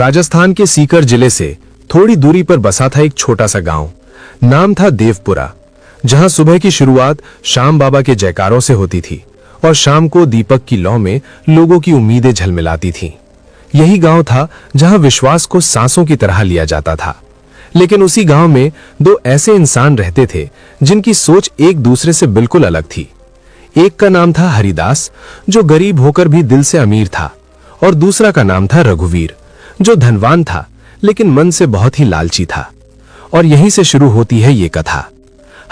राजस्थान के सीकर जिले से थोड़ी दूरी पर बसा था एक छोटा सा गांव। नाम था देवपुरा, जहां सुबह की शुरुआत शाम बाबा के जयकारों से होती थी और शाम को दीपक की लौ में लोगों की उम्मीदें झलमिलाती थीं। यही गांव था जहां विश्वास को सांसों की तरह लिया जाता था। लेकिन उसी गांव में दो ऐसे इंसान रहते थे जिनकी सोच एक दूसरे से बिल्कुल अलग थी। एक का नाम था हरिदास, जो गरीब होकर भी दिल से अमीर था, और दूसरा का नाम था रघुवीर, जो धनवान था लेकिन मन से बहुत ही लालची था। और यहीं से शुरू होती है ये कथा।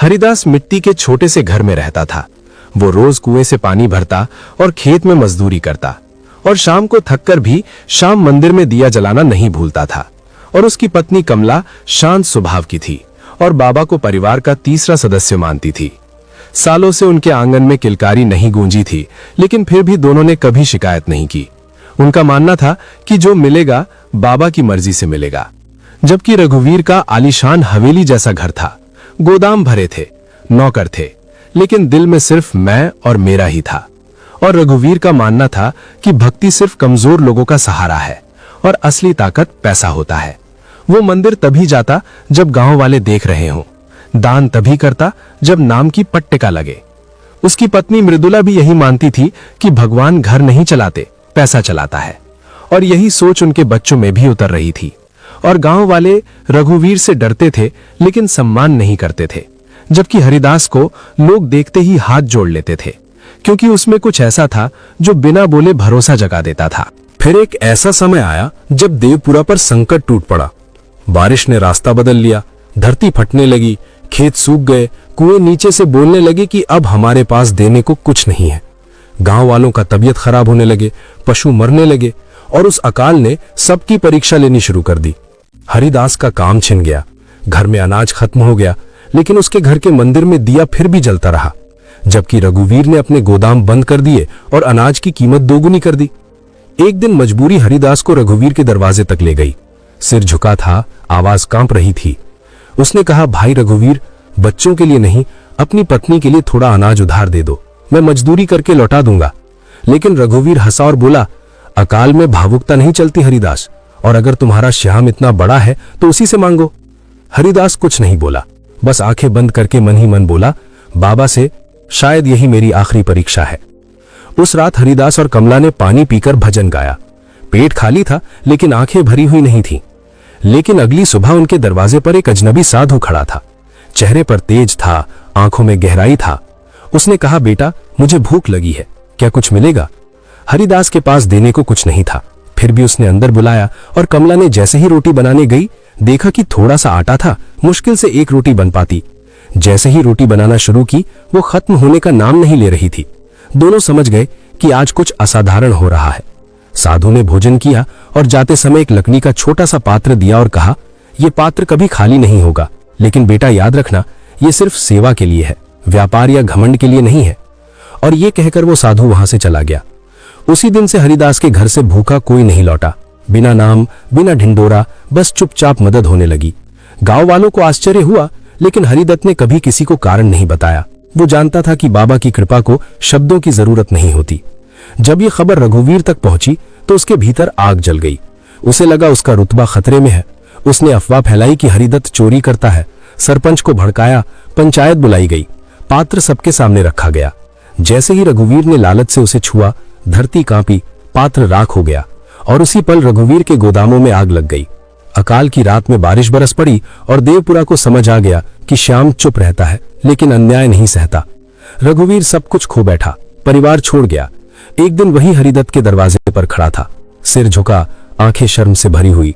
हरिदास मिट्टी के छोटे से घर में रहता था। वो रोज कुएं से पानी भरता और खेत में मजदूरी करता, और शाम को थककर भी शाम मंदिर में दिया जलाना नहीं भूलता था। और उसकी पत्नी कमला शांत स्वभाव की थी और बाबा को परिवार का तीसरा सदस्य मानती थी। सालों से उनके आंगन में किलकारी नहीं गूंजी थी, लेकिन फिर भी दोनों ने कभी शिकायत नहीं की। उनका मानना था कि जो मिलेगा बाबा की मर्जी से मिलेगा। जबकि रघुवीर का आलीशान हवेली जैसा घर था, गोदाम भरे थे, नौकर थे, लेकिन दिल में सिर्फ मैं और मेरा ही था। और रघुवीर का मानना था कि भक्ति सिर्फ कमजोर लोगों का सहारा है और असली ताकत पैसा होता है। वो मंदिर तभी जाता जब गांव वाले देख रहे हों, दान तभी करता जब नाम की पट्टिका लगे। उसकी पत्नी मृदुला भी यही मानती थी कि भगवान घर नहीं चलाते, पैसा चलाता है। और यही सोच उनके बच्चों में भी उतर रही थी। और गांव वाले रघुवीर से डरते थे लेकिन सम्मान नहीं करते थे, जबकि हरिदास को लोग देखते ही हाथ जोड़ लेते थे, क्योंकि उसमें कुछ ऐसा था जो बिना बोले भरोसा जगा देता था। फिर एक ऐसा समय आया जब देवपुरा पर संकट टूट पड़ा। बारिश ने रास्ता बदल लिया, धरती फटने लगी, खेत सूख गए, कुएं नीचे से बोलने लगे कि अब हमारे पास देने को कुछ नहीं है। गांव वालों का तबीयत खराब होने लगे, पशु मरने लगे, और उस अकाल ने सबकी परीक्षा लेनी शुरू कर दी। हरिदास का काम छिन गया, घर में अनाज खत्म हो गया, लेकिन उसके घर के मंदिर में दिया फिर भी जलता रहा। जबकि रघुवीर ने अपने गोदाम बंद कर दिए और अनाज की कीमत दोगुनी कर दी। एक दिन मजबूरी हरिदास को रघुवीर के दरवाजे तक ले गई। सिर झुका था, आवाज कांप रही थी। उसने कहा, भाई रघुवीर, बच्चों के लिए नहीं, अपनी पत्नी के लिए थोड़ा अनाज उधार दे दो, मैं मजदूरी करके लौटा दूंगा। लेकिन रघुवीर हंसा और बोला, अकाल में भावुकता नहीं चलती हरिदास, और अगर तुम्हारा श्याम इतना बड़ा है तो उसी से मांगो। हरिदास कुछ नहीं बोला, बस आंखें बंद करके मन ही मन बोला, बाबा से शायद यही मेरी आखिरी परीक्षा है। उस रात हरिदास और कमला ने पानी पीकर भजन गाया। पेट खाली था लेकिन आंखें भरी हुई नहीं थी। लेकिन अगली सुबह उनके दरवाजे पर एक अजनबी साधु खड़ा था। चेहरे पर तेज था, आंखों में गहराई था। उसने कहा, बेटा, मुझे भूख लगी है, क्या कुछ मिलेगा? हरिदास के पास देने को कुछ नहीं था, फिर भी उसने अंदर बुलाया, और कमला ने जैसे ही रोटी बनाने गई, देखा कि थोड़ा सा आटा था, मुश्किल से एक रोटी बन पाती। जैसे ही रोटी बनाना शुरू की, वो खत्म होने का नाम नहीं ले रही थी। दोनों समझ गए कि आज कुछ असाधारण हो रहा है। साधु ने भोजन किया और जाते समय एक लकड़ी का छोटा सा पात्र दिया और कहा, यह पात्र कभी खाली नहीं होगा, लेकिन बेटा याद रखना, यह सिर्फ सेवा के लिए है, व्यापार या घमंड के लिए नहीं है। और ये कहकर वो साधु वहां से चला गया। उसी दिन से हरिदास के घर से भूखा कोई नहीं लौटा। बिना नाम, बिना ढिंडोरा, बस चुपचाप मदद होने लगी। गांव वालों को आश्चर्य हुआ, लेकिन हरिदत्त ने कभी किसी को कारण नहीं बताया। वो जानता था कि बाबा की कृपा को शब्दों की जरूरत नहीं होती। जब ये खबर रघुवीर तक पहुंची तो उसके भीतर आग जल गई। उसे लगा उसका रुतबा खतरे में है। उसने अफवाह फैलाई कि हरिदत्त चोरी करता है। सरपंच को भड़काया, पंचायत बुलाई गई, पात्र सबके सामने रखा गया। जैसे ही रघुवीर ने लालच से उसे छुआ, धरती कांपी, पात्र राख हो गया, और उसी पल रघुवीर के गोदामों में आग लग गई। अकाल की रात में बारिश बरस पड़ी और देवपुरा को समझ आ गया कि श्याम चुप रहता है लेकिन अन्याय नहीं सहता। रघुवीर सब कुछ खो बैठा, परिवार छोड़ गया। एक दिन वही हरिदत्त के दरवाजे पर खड़ा था, सिर झुका, आंखें शर्म से भरी हुई।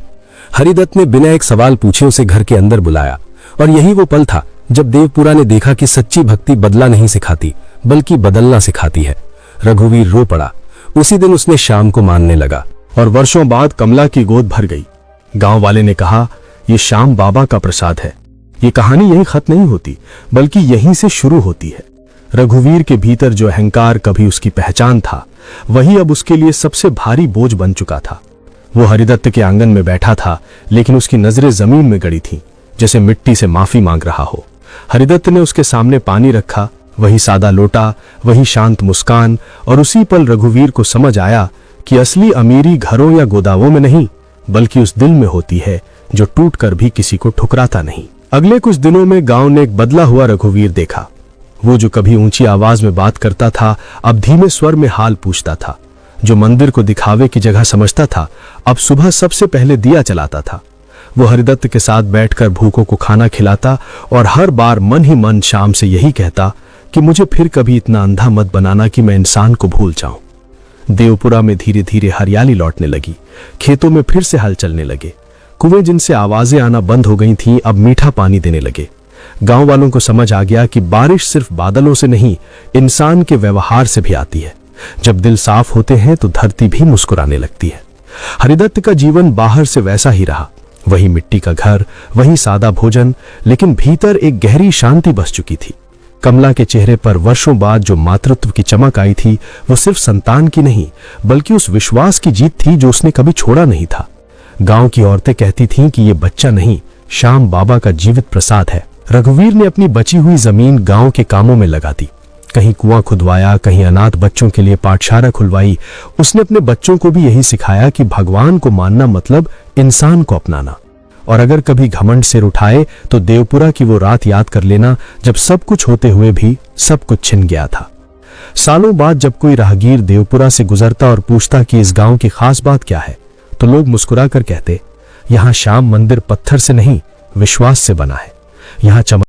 हरिदत्त ने बिना एक सवाल पूछे उसे घर के अंदर बुलाया, और यही वो पल था जब देवपुरा ने देखा कि सच्ची भक्ति बदला नहीं सिखाती बल्कि बदलना सिखाती है। रघुवीर रो पड़ा। उसी दिन उसने श्याम को मानने लगा, और वर्षों बाद कमला की गोद भर गई। गांव वाले ने कहा, यह श्याम बाबा का प्रसाद है। ये कहानी यहीं खत्म नहीं होती, बल्कि यहीं से शुरू होती है। रघुवीर के भीतर जो अहंकार कभी उसकी पहचान था, वही अब उसके लिए सबसे भारी बोझ बन चुका था। वो हरिदत्त के आंगन में बैठा था, लेकिन उसकी नजरें जमीन में गड़ी थीं, जैसे मिट्टी से माफी मांग रहा हो। हरिदत्त ने उसके सामने पानी रखा, वही सादा लोटा, वही शांत मुस्कान, और उसी पल रघुवीर को समझ आया कि असली अमीरी घरों या गोदामों में नहीं, बल्कि उस दिल में होती है जो टूट कर भी किसी को ठुकराता नहीं। अगले कुछ दिनों में गांव ने एक बदला हुआ रघुवीर देखा। वो जो कभी ऊंची आवाज में बात करता था, अब धीमे स्वर में हाल पूछता था। जो मंदिर को दिखावे की जगह समझता था, अब सुबह सबसे पहले दिया जलाता था। वो हरिदत्त के साथ बैठकर भूखों को खाना खिलाता और हर बार मन ही मन शाम से यही कहता कि मुझे फिर कभी इतना अंधा मत बनाना कि मैं इंसान को भूल जाऊं। देवपुरा में धीरे धीरे हरियाली लौटने लगी। खेतों में फिर से हल चलने लगे। कुएं जिनसे आवाजें आना बंद हो गई थीं, अब मीठा पानी देने लगे। गांव वालों को समझ आ गया कि बारिश सिर्फ बादलों से नहीं, इंसान के व्यवहार से भी आती है। जब दिल साफ होते हैं तो धरती भी मुस्कुराने लगती है। हरिदत्त का जीवन बाहर से वैसा ही रहा। वही मिट्टी का घर, वही सादा भोजन, लेकिन भीतर एक गहरी शांति बस चुकी थी। कमला के चेहरे पर वर्षों बाद जो मातृत्व की चमक आई थी, वो सिर्फ संतान की नहीं, बल्कि उस विश्वास की जीत थी जो उसने कभी छोड़ा नहीं था। गांव की औरतें कहती थीं कि ये बच्चा नहीं, श्याम बाबा का जीवित प्रसाद है। रघुवीर ने अपनी बची हुई जमीन गांव के कामों में लगा दी। कहीं कुआं खुदवाया, कहीं अनाथ बच्चों के लिए पाठशाला खुलवाई। उसने अपने बच्चों को भी यही सिखाया कि भगवान को मानना मतलब इंसान को अपनाना। और अगर कभी घमंड सिर उठाए तो देवपुरा की वो रात याद कर लेना जब सब कुछ होते हुए भी सब कुछ छिन गया था। सालों बाद जब कोई राहगीर देवपुरा से गुजरता और पूछता कि इस गांव की खास बात क्या है, तो लोग मुस्कुरा कर कहते, यहां श्याम मंदिर पत्थर से नहीं, विश्वास से बना है। यहां चमक